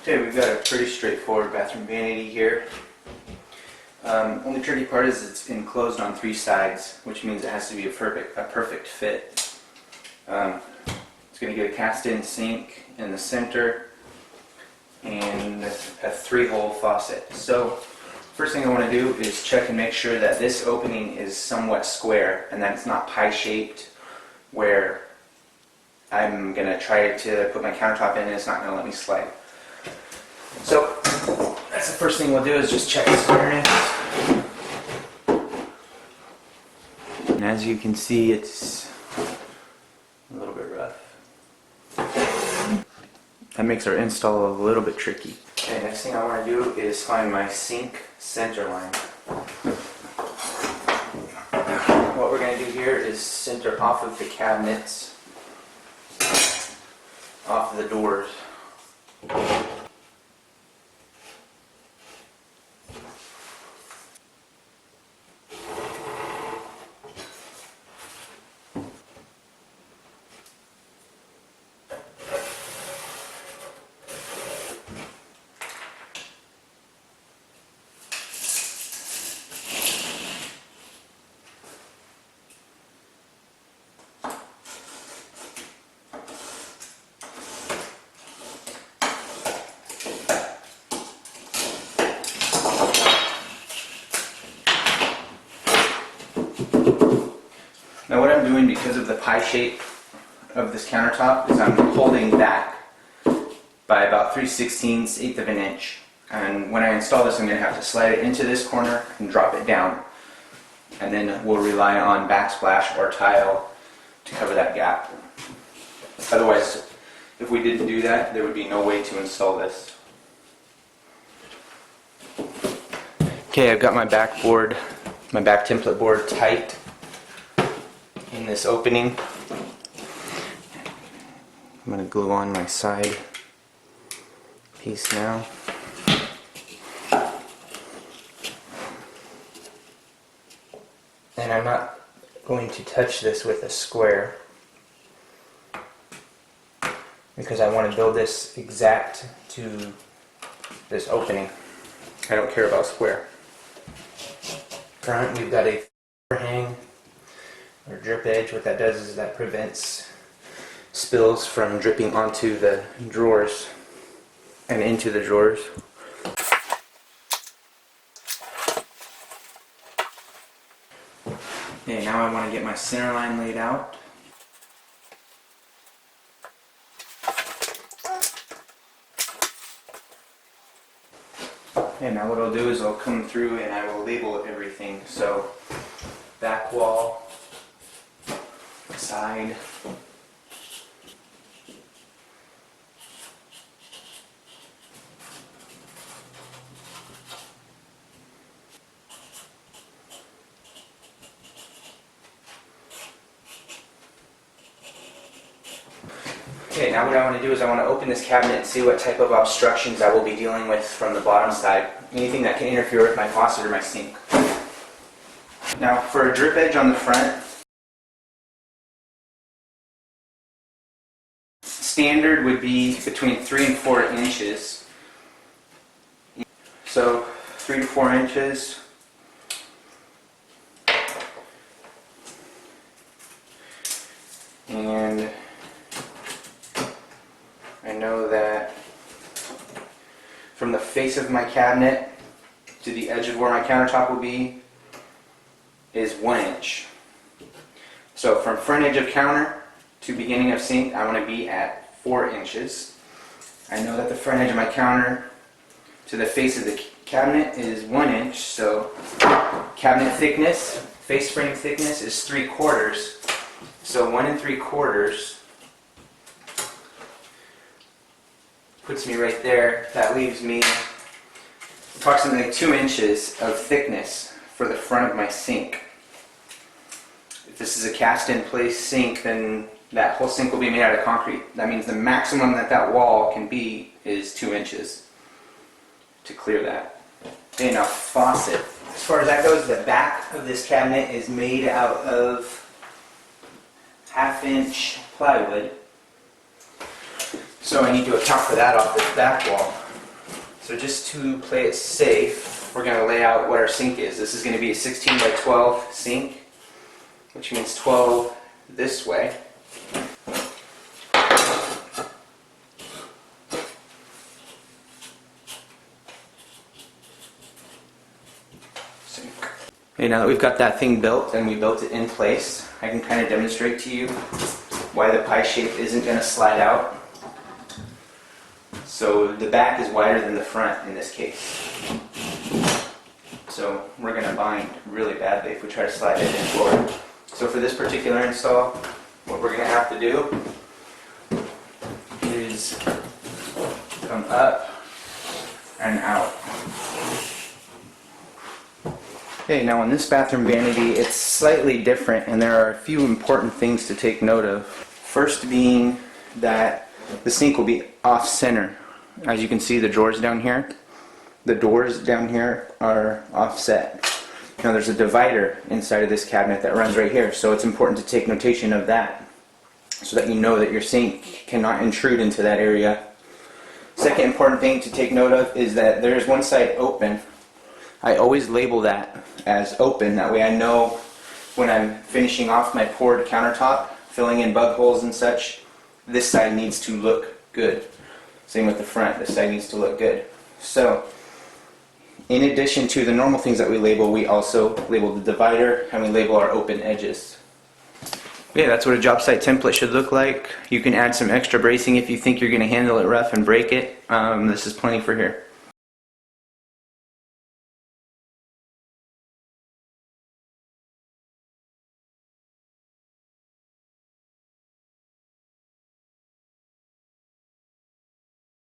Okay, we've got a pretty straightforward bathroom vanity here. Only tricky part is it's enclosed on 3 sides, which means it has to be a perfect fit. It's going to get a cast-in sink in the center and a 3-hole faucet. So first thing I want to do is check and make sure that this opening is somewhat square and that it's not pie-shaped where I'm going to try to put my countertop in and it's not going to let me slide. So that's the first thing we'll do, is just check the squareness. And as you can see, it's a little bit rough. That makes our install a little bit tricky. Okay, next thing I want to do is find my sink center line. What we're going to do here is center off of the cabinets, off of the doors. Now what I'm doing, because of the pie shape of this countertop, is I'm holding back by about 3/16, 1/8 of an inch. And when I install this, I'm going to have to slide it into this corner and drop it down. And then we'll rely on backsplash or tile to cover that gap. Otherwise, if we didn't do that, there would be no way to install this. Okay, I've got my back template board tight in this opening. I'm going to glue on my side piece now. And I'm not going to touch this with a square because I want to build this exact to this opening. I don't care about square. Front, we've got a overhang or drip edge. What that does is that prevents spills from dripping onto the drawers and into the drawers. Okay, now I want to get my center line laid out. Okay, now what I'll do is I'll come through and I will label everything. So, back wall, side, okay, now what I want to do is I want to open this cabinet and see what type of obstructions I will be dealing with from the bottom side. Anything that can interfere with my faucet or my sink. Now for a drip edge on the front, standard would be between 3 and 4 inches. So 3 to 4 inches. And I know that from the face of my cabinet to the edge of where my countertop will be is 1 inch. So from front edge of counter to beginning of sink, I want to be at 4 inches. I know that the front edge of my counter to the face of the cabinet is 1 inch, so cabinet thickness, face frame thickness is 3/4. So 1 3/4 puts me right there. That leaves me approximately 2 inches of thickness for the front of my sink. If this is a cast-in place sink, then that whole sink will be made out of concrete. That means the maximum that that wall can be is 2 inches to clear that. Okay, now faucet. As far as that goes, the back of this cabinet is made out of 1/2 inch plywood. So I need to account for that off this back wall. So just to play it safe, we're going to lay out what our sink is. This is going to be a 16 by 12 sink, which means 12 this way. Okay, now that we've got that thing built and we built it in place, I can kind of demonstrate to you why the pie shape isn't going to slide out. So the back is wider than the front in this case. So we're going to bind really badly if we try to slide it in forward. So for this particular install, what we're going to have to do is come up and out. Okay, now on this bathroom vanity, it's slightly different, and there are a few important things to take note of. First being that the sink will be off center. As you can see, the drawers down here, the doors down here are offset. Now there's a divider inside of this cabinet that runs right here, so it's important to take notation of that so that you know that your sink cannot intrude into that area. Second important thing to take note of is that there is one side open. I always label that as open, that way I know when I'm finishing off my poured countertop, filling in bug holes and such, this side needs to look good. Same with the front, this side needs to look good. So, in addition to the normal things that we label, we also label the divider and we label our open edges. Yeah, that's what a job site template should look like. You can add some extra bracing if you think you're going to handle it rough and break it. This is plenty for here.